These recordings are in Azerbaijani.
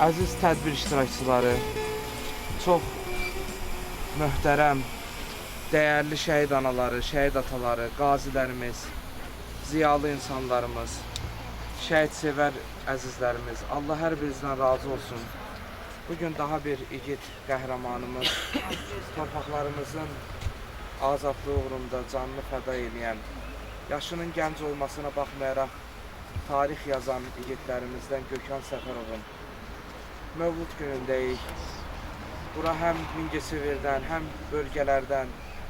Əziz tədbir iştirakçıları, çox möhtərəm, dəyərli şəhid anaları, şəhid ataları, qazilərimiz, ziyalı insanlarımız, şəhid sevər əzizlərimiz, Allah hər birinizdən razı olsun. Bugün daha bir igid qəhrəmanımız, torpaqlarımızın azadlığı uğrunda canını fəda edən, yaşının gənc olmasına baxmayaraq tarix yazan igidlərimizdən Gökhan Səfərovun Mövlud günündəyik. Bura həm Mingəçevirdən, həm bölgələrdən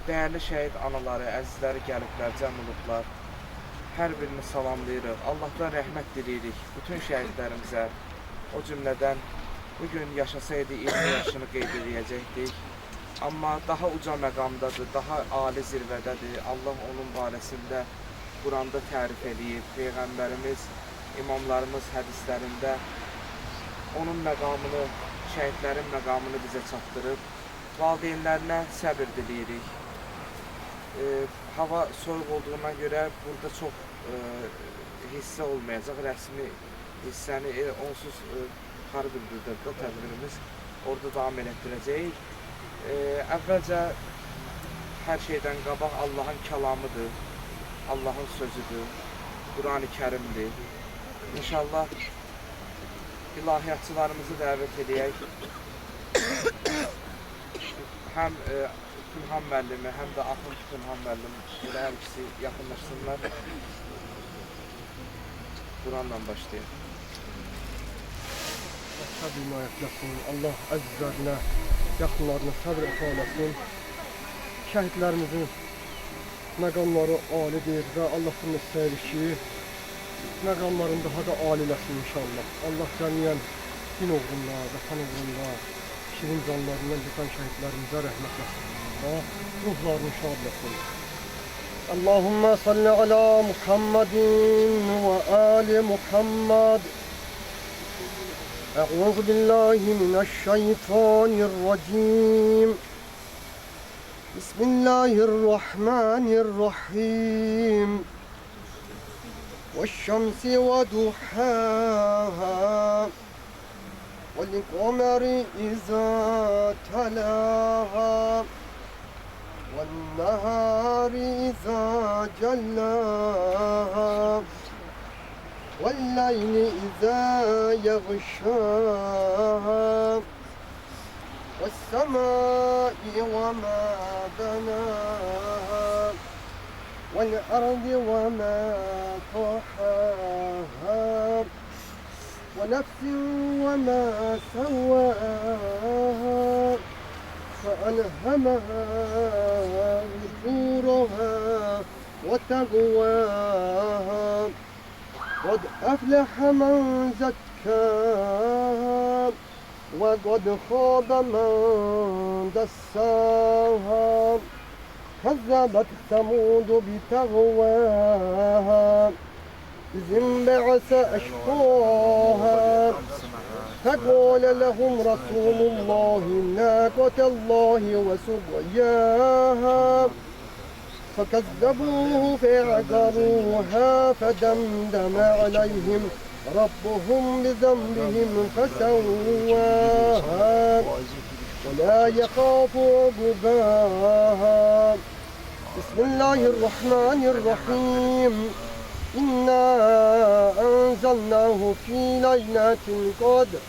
dəyərli şəhid anaları, əzizləri gəliblər, cəm olublar. Hər birini salamlayırıq. Allahdan rəhmət diləyirik bütün şəhidlərimizə. O cümlədən bugün yaşasaydı 20 yaşını qeyd edəcəkdik. Amma daha uca məqamdadır, daha ali zirvədədir. Allah onun barəsində Quranda tərif edib. Peyğəmbərimiz, imamlarımız hədislərində onun məqamını, şəhidlərin məqamını bizə çatdırıb. Valideynlərinə səbir diləyirik. Hava soyuq olduğuna görə burada çox hissə olmayacaq. Rəsmi hissəni onsuz yuxarı bildirdirdi o tədbirimiz. Orada davam elətdirəcəyik. Əvvəlcə hər şeydən qabaq Allahın kəlamıdır, Allahın sözüdür, Qur'an-ı Kərimdir. İnşallah ilahiyyatçılarımızı dəvət edək. Həm Külhan müəllimi, həm də Axund Külhan müəllim, hər ikisi yaxınlaşsınlar. Qur'anla başlayaq. Allah əzizlərinə, yaxınlarına səbr etməsin. Şəhidlərimizin məqamları alidir və Allah bunu istəyir ki, məqamlarını daha da aliləsin inşallah. Allah cəmiyyən din uğrunda, vətən uğrunda, şirin canlarından geçən şəhidlərimizə rəhmət etsin. Ruhlarını şad etsin. Allahümme salli ala Muhammedin ve ali Muhammed. أعوذ بالله من الشيطان الرجيم بسم الله الرحمن الرحيم والشمس وضحاها والقمر إذا تلاها والنهار إذا جلاها والليل إذا يغشاها والسماء وما بناها والأرض وما طحاها ونفس وما سواها فألهمها فجورها وتقواها قد أفلح من زكاها وقد خاب من دساها كذبت ثمود بتغواها إذ انبعث أشقاها فقال لهم رسول الله ناقة الله وسقياها فكذبوه فعقروها فدمدم عليهم ربهم بذنبهم فسواها ولا يخاف عقباها بسم الله الرحمن الرحيم إنا أنزلناه في ليلة القدر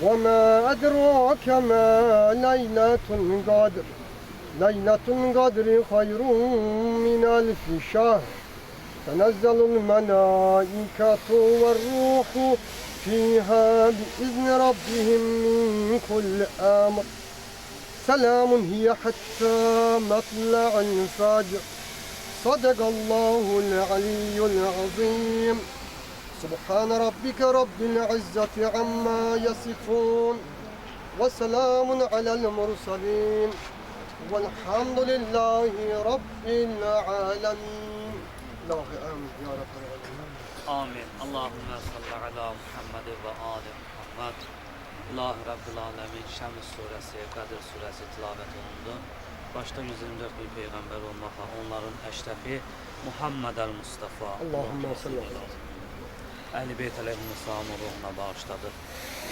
وما أدراك ما ليلة القدر ليلة القدر خير من ألف شهر تنزل الملائكة والروح فيها بإذن ربهم من كل أمر سلام هي حتى مطلع الفجر صدق الله العلي العظيم سبحان ربك رب العزة عما يصفون وسلام على المرسلين والحمد لله رب العالمين. الله آمين يا رب العالمين. آمين. اللهم صل على محمد ve ali Muhammed. İlahi Rabbil Alemin Şems suresi, Kadir suresi tilavet olundu. Başta 124 bin peygamber olmakla onların eşrefi Muhammed el-Mustafa. Allahümme salli ala. Ehl-i Beyt aleyhisselamın ruhuna bağışladı.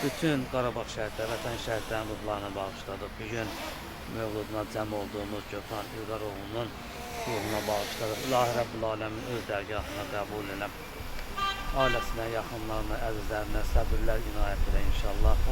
bütün Qarabağ şəhidləri, vətən şəhidlərinin ruhlarına bağışladıq. Bugün mövluduna cəm olduğumuz Gökhan İlqaroğlu'nun ruhuna bağışladıq. İlahi Rəbbül Aləmin öz dərgahına qəbul elə. Ailəsinə, yaxınlarına, əzizlərinə səbirlər inayət elə inşallah.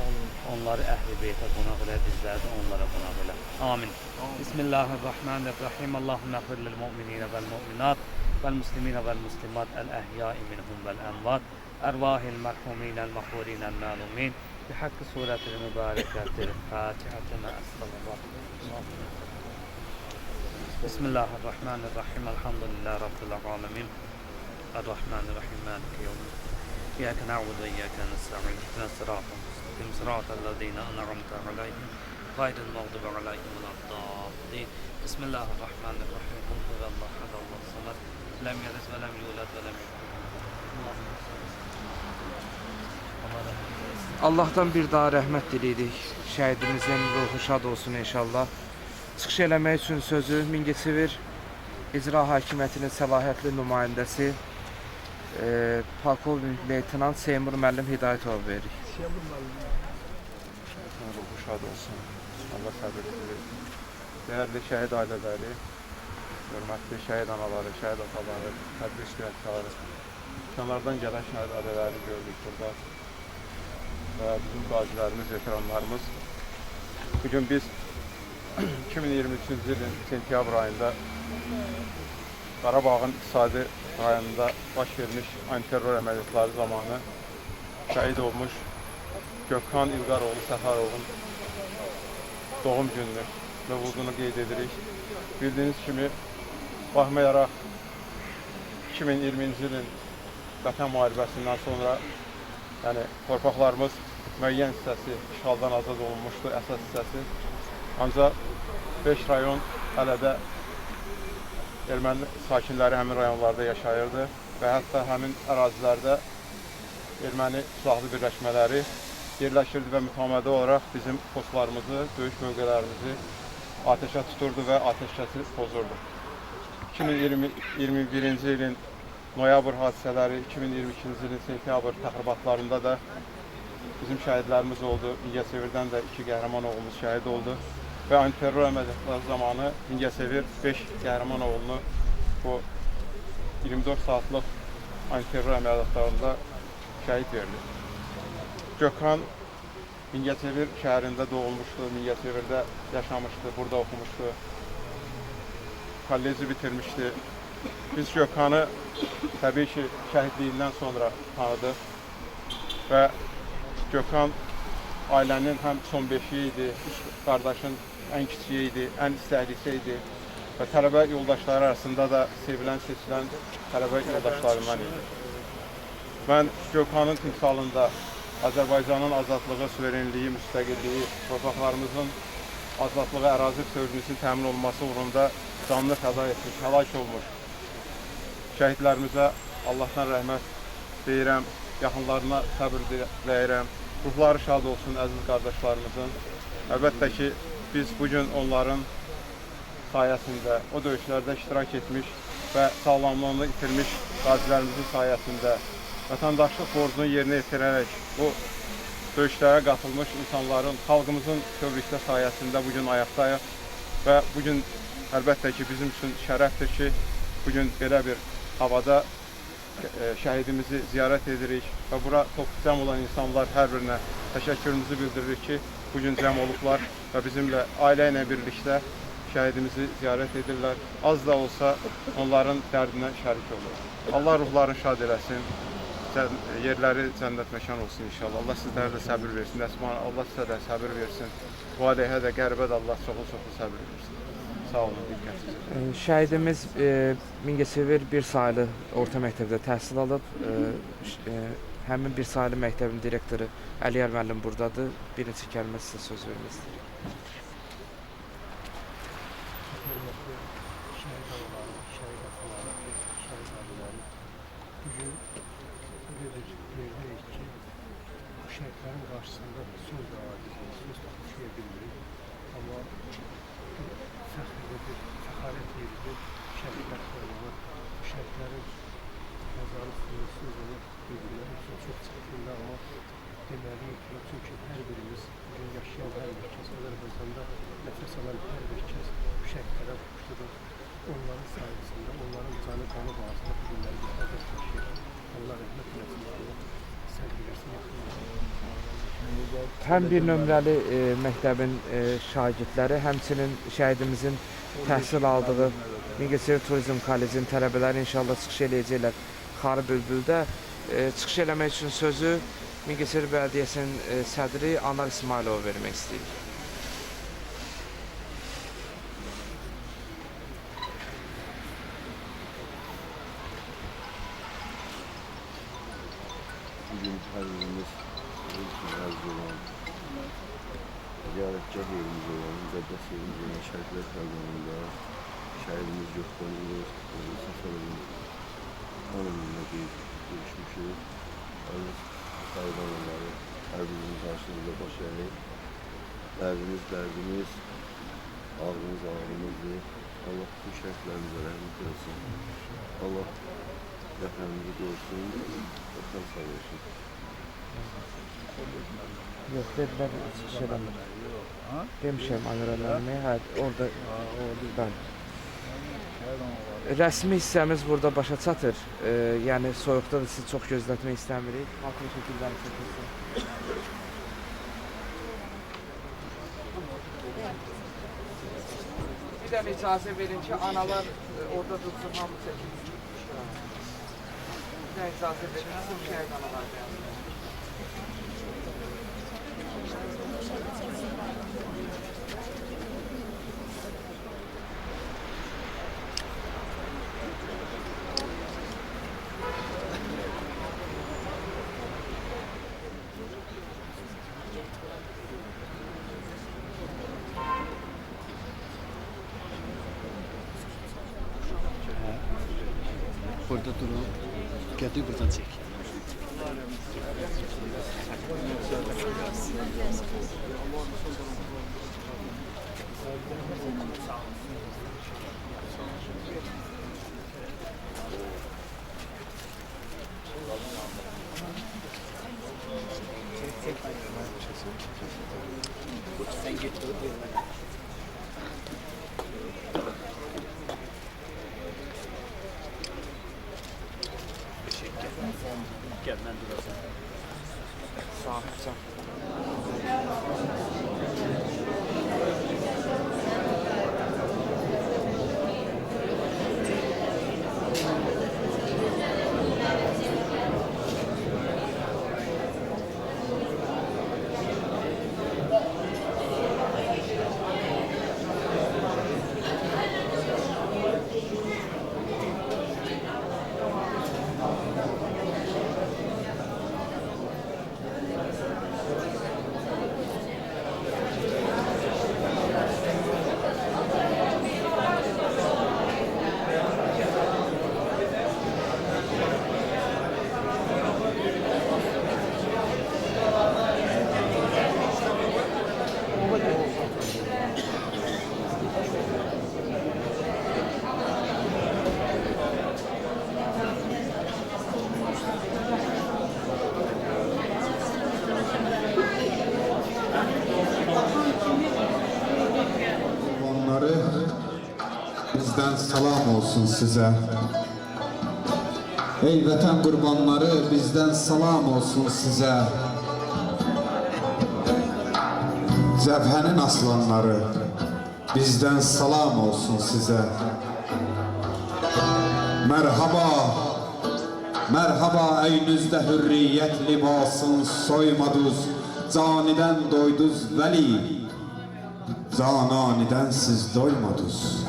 Onları əhl-i beytə qonaq elə, bizləri də onlara qonaq elə. Amin. Bismillahirrahmanirrahim. Allahümme əxfir lil-mu'minina vəl-mu'minat vəl-muslimina vəl-muslimat əl-əhyai minhum vəl-əmvat ərvahil mərhuminəl məxfurinəl məlumin bihaqqi surətil mübarəkətil Fatihətə mə əssallallahu. Bismillahirrahmanirrahim. Elhamdülillahi Rabbil alemin. Ar-Rahmanir-Rahim. Maliki yevmiddin. İyyake na'budu ve iyyake nestaîn. İhdinas sıratal mustakîm. Sıratal lezîne en'amte aleyhim. Gayril mağdubi aleyhim veleddâllîn. Bismillahirrahmanirrahim. Kul huvallahu ahad. Allahu samed. Lem yelid ve lem yulad ve lem yekun Allah'tan bir daha rəhmət diləyirik. Şəhidimizin ruhu şad olsun inşallah. Çıxış eləmək üçün sözü Mingəçevir İcra Hakimiyyətinin səlahiyyətli nümayəndəsi Polkovnik Leytenant Seymur müəllim Hidayətov veririk. Ruhu şad olsun. Allah səbirli versin. Değerli şəhid ailələri, hörmətli şəhid anaları, şəhid ataları, tədbir iştirakçıları, kənardan gələn şəhid ailələri gördük burada. Və bizim qazilərimiz, veteranlarımız. Bugün biz 2023-cü ilin sentyabr ayında Qarabağın iqtisadi rayonunda baş vermiş antiterror əməliyyatları zamanı şəhid olmuş Gökhan İlqaroğlu Səfərovun doğum gününü mövzunu qeyd edirik. Bildiyiniz kimi, baxmayaraq 2020-ci ilin Vətən müharibəsindən sonra torpaqlarımız müəyyən hissəsi işğaldan azad olunmuşdu, əsas hissəsi. Ancaq 5 rayon hələ də erməni sakinləri həmin rayonlarda yaşayırdı və hətta həmin ərazilərdə erməni silahlı birləşmələri yerləşirdi və mütəmədi olaraq bizim postlarımızı, döyüş mövqelərimizi ateşə tuturdu və ateşkəsi pozurdu. 2021-ci ilin noyabr hadisələri, 2022-ci ilin sentyabr təxribatlarında da bizim şəhidlərimiz oldu. Mingəçevirdən də 2 qəhrəman oğlumuz şəhid oldu. Və antiterror əməliyyatları zamanı Mingəçevir 5 qəhrəman oğlunu bu 24 saatlıq antiterror əməliyyatlarında şəhid verdi. Gökhan Mingəçevir şəhərində doğulmuşdu, Mingəçevirdə yaşamışdı, burada oxumuşdu. Kolleci bitirmişdi. Biz Gökhanı təbii ki, şəhidliyindən sonra tanıdıq və Gökhan ailənin həm son beşiyi idi, qardaşın ən kiçiyi idi, ən istəklisi idi və tələbə yoldaşları arasında da sevilən, seçilən tələbə yoldaşlarından idi. Mən Gökhanın timsalında Azərbaycanın azadlığı, suverenliyi, müstəqilliyi, torpaqlarımızın azadlığı, ərazi bütövlüyümüzün təmin olunması uğrunda canını fəda etmiş, həlak olmuş şəhidlərimizə Allahdan rəhmət deyirəm, yaxınlarına səbir diləyirəm. Ruhları şad olsun əziz qardaşlarımızın. Əlbəttə ki, biz bugün onların sayəsində, o döyüşlərdə iştirak etmiş və sağlamlığını itirmiş qazilərimizin sayəsində vətəndaşlıq borcunu yerinə yetirərək bu döyüşlərə qatılmış insanların, xalqımızın tövbükdə sayəsində bugün ayaqdayıq və bugün əlbəttə ki, bizim üçün şərəfdir ki, bugün belə bir havada şəhidimizi ziyarət edirik və bura cəm olan insanlar hər birinə təşəkkürümüzü bildiririk ki, bugün cəm olublar və bizimlə ailə ilə birlikdə şəhidimizi ziyarət edirlər. Az da olsa onların dərdinə şərik olur. Allah ruhlarını şad eləsin, yerləri cənnət məkan olsun inşallah. Allah sizlərə də səbir versin, Allah sizə də səbir versin. Valihə də, qəribə də Allah çoxlu səbir versin. Sağ olun, diqqətiniz. Şəhidimiz Mingəçevir bir saylı orta məktəbdə təhsil alıb. Həmin bir saylı məktəbin direktoru Əliyar müəllim buradadır. Bir neçə kəlmə sizə söz vermək istəyirəm. Şəhidlərin qarşısında söz də aciziz, söz tutuşuya bilmirik. Amma fəxrlidir, fəxarət verilir şəhidlər qoymalı. Bu şəhidlərin məzarı sözünü bildirmək üçün çox çətindir, amma deməli, çünki hər birimiz, bugün yaşayan hər bir kəs, Azərbaycanda nəfəs alan hər bir kəs bu şəhidlərə borcludur. Onların sayəsində, onların canı qanı bağışında bu günləri biz adət yaşayır. Allah rəhmət eləsin, Allah sərgiləsin, yaxınlaşın. Həm bir nömrəli məktəbin şagirdləri, həmçinin şəhidimizin təhsil aldığı Mingəçevir Turizm Kollecinin tələbələri inşallah çıxış eləyəcəklər Xarı Bülbüldə. Çıxış eləmək üçün sözü Mingəçevir Bələdiyyəsinin sədri Anar İsmailova vermək istəyir. Bugün her birimiz razı olan, ziyaretgah yerimiz olan, müqəddəs yerimiz olan şəhidlər xəlqanında şəhidimiz Gökhan Uğur Səfərovun anımında görüşmüşük. Aziz sayılan onları hər birimiz qarşımızda baş əyib. Dərdimiz, ağrımızdır. Allah bu şəhidlərimizə rəhmət etsin. Allah vətənimizi qorusun, vətən sağ olsun. Yox, dedilər, çıxış eləmir. Demişəm amirələrimi, orada ben. Rəsmi hissəmiz burada başa çatır. Yəni soyuqda da sizi çox gözlətmək istəmirik. Hatır şəkilləri çəkilsin. Bir dənə icazə verin ki, analar orada dursun, hamı çəkilsin. Bir dənə icazə verin, bu şəhid analar deyəlim. Burada durun. Getir buradan çek. Sen git. Gel ben durasın. Sağ. Bizden salam olsun size. Ey vətən qurbanları, bizden salam olsun size. Cəbhənin aslanları, bizden salam olsun size. Merhaba, merhaba eynüzdə hürriyyət libasın soymaduz, caniden doyduz vəli, cananiden siz doymaduz.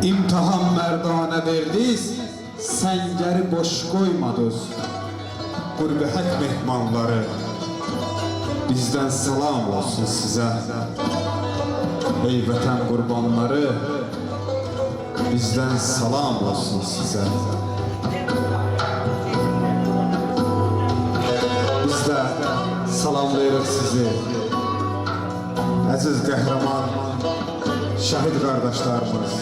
İmtihan merdane verdiz, səngəri boş qoymadız. Qurbi hək mehmanları, bizden salam olsun size. Ey vətən qurbanları, bizden salam olsun size. Biz de salamlayırıq sizi. Əziz qəhrəman, şəhid qardaşlarımız,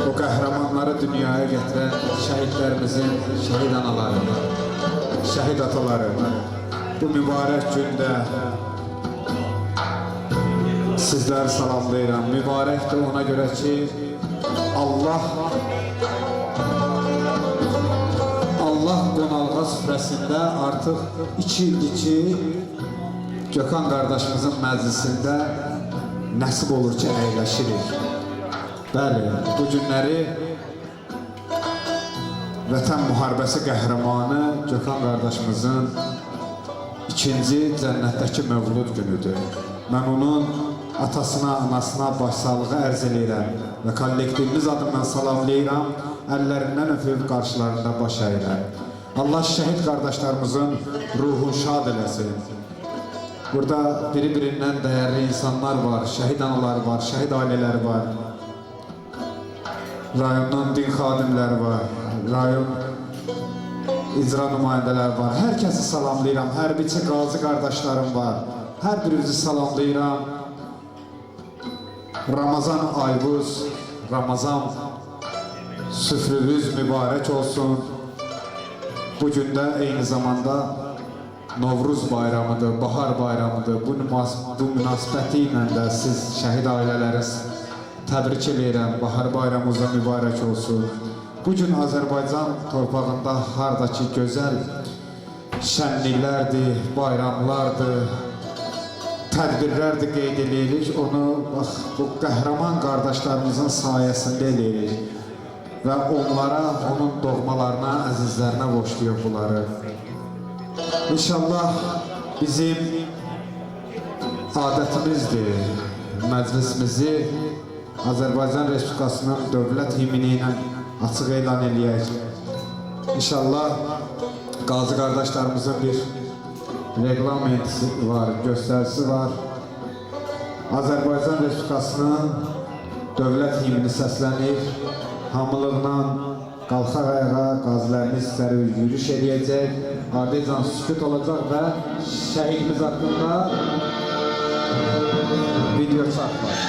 o qəhrəmanları dünyaya gətirən şəhidlərimizin şəhid analarını, şəhid ataları, bu mübarək gündə sizləri salamlayıram. Mübarəkdir ona görə ki, Allah qonalğa süfrəsində artıq 2 ildir ki, Gökhan qardaşımızın məclisində nəsib olur ki, əyləşirik. Bəli, bu günləri Vətən müharibəsi qəhrəmanı Gökhan qardaşımızın 2-ci cənnətdəki mövlud günüdür. Mən onun atasına, anasına başsağlığı ərz edirəm və kollektivimiz adından salamlayıram, əllərindən öpüb qarşılarında baş əyirəm. Allah şəhid qardaşlarımızın ruhunu şad eləsin. Burada biri-birindən dəyərli insanlar var, şəhid analar var, şəhid ailələri var. Rayondan din xadimləri var, rayon icra nümayəndələri var. Hər kəsi salamlayıram, hərbiçi qazi qardaşlarım var. Hər birinizi salamlayıram. Ramazan ayınız, Ramazan süfrünüz mübarək olsun. Bu gündə eyni zamanda Novruz bayramıdır, bahar bayramıdır. Bu münasibəti ilə də siz şəhid ailələri təbrik edirəm. Bahar bayramınız da mübarək olsun. Bugün Azərbaycan torpağında hardakı gözəl şənliklərdir, bayramlardır, tədbirlərdir qeyd edirik. Onu bax, bu qəhrəman qardaşlarımızın sayəsində edirik və onlara, onun doğmalarına, əzizlərinə borcluyuq bunları. İnşallah bizim adətimizdir məclisimizi Azərbaycan Respublikasının dövlət himni ilə açıq elan eləyək. İnşallah qazi qardaşlarımızın bir reglamenti var, göstərisi var. Azərbaycan Respublikasının dövlət himni səslənir. Hamılıqla qalxaq ayağa qazilərimiz sizləri yürüyüş edəcək. Ardınca sükut olacaq və şəhidimiz haqqında video çarplar.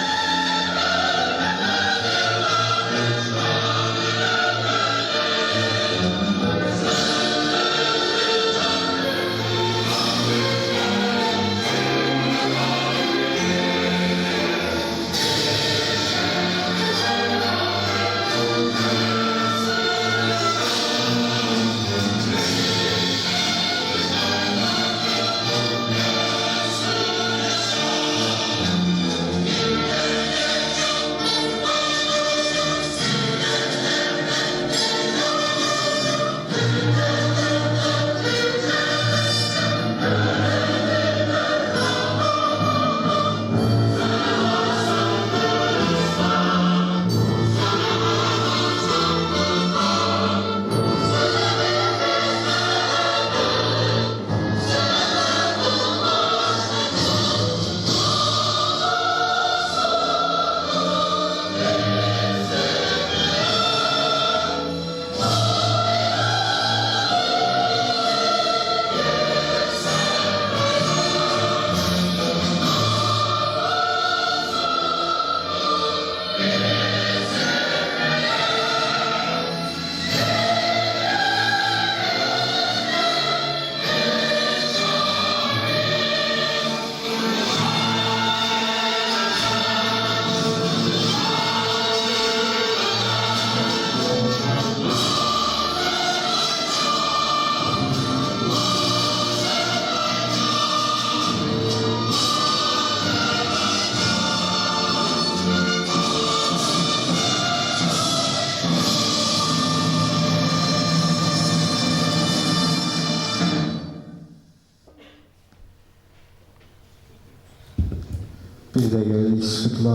Bir dəqiqəlik sükutla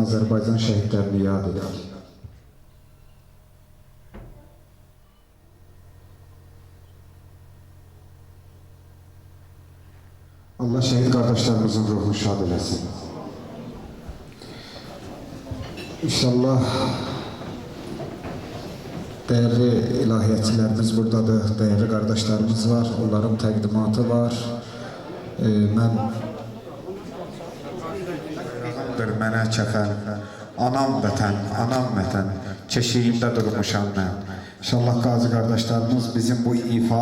Azərbaycan şəhidlərini yad edək. Allah şəhid qardaşlarımızın ruhunu şad eləsin. İnşallah dəyərli ilahiyyatçilərimiz buradadır, dəyərli qardaşlarımız var, onların təqdimatı var. Mən mənə kəfən, anam vətən, keşiyimdə durmuşam mən. İnşallah qazi qardaşlarımız bizim bu ifa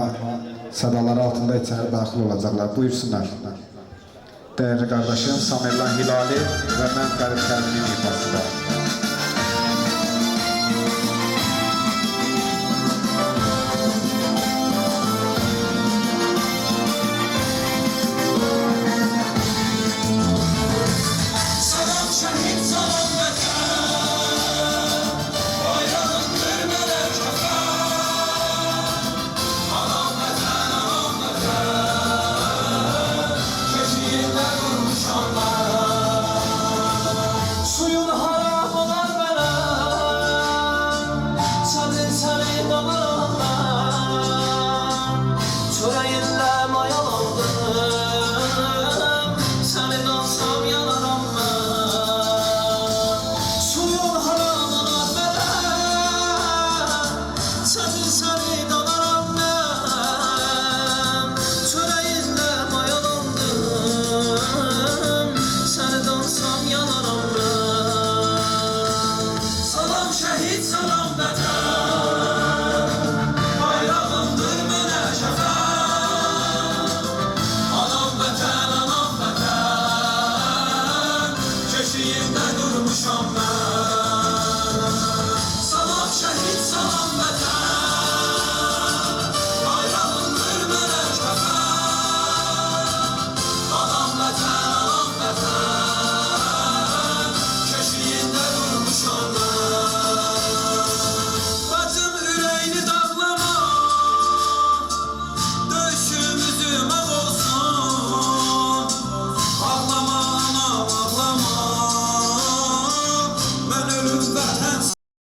sədaları altında içəri daxil olacaqlar. Buyursunlar. Değerli kardeşim Samirlan Hilali ve mən Fərid Kərimin ifasında.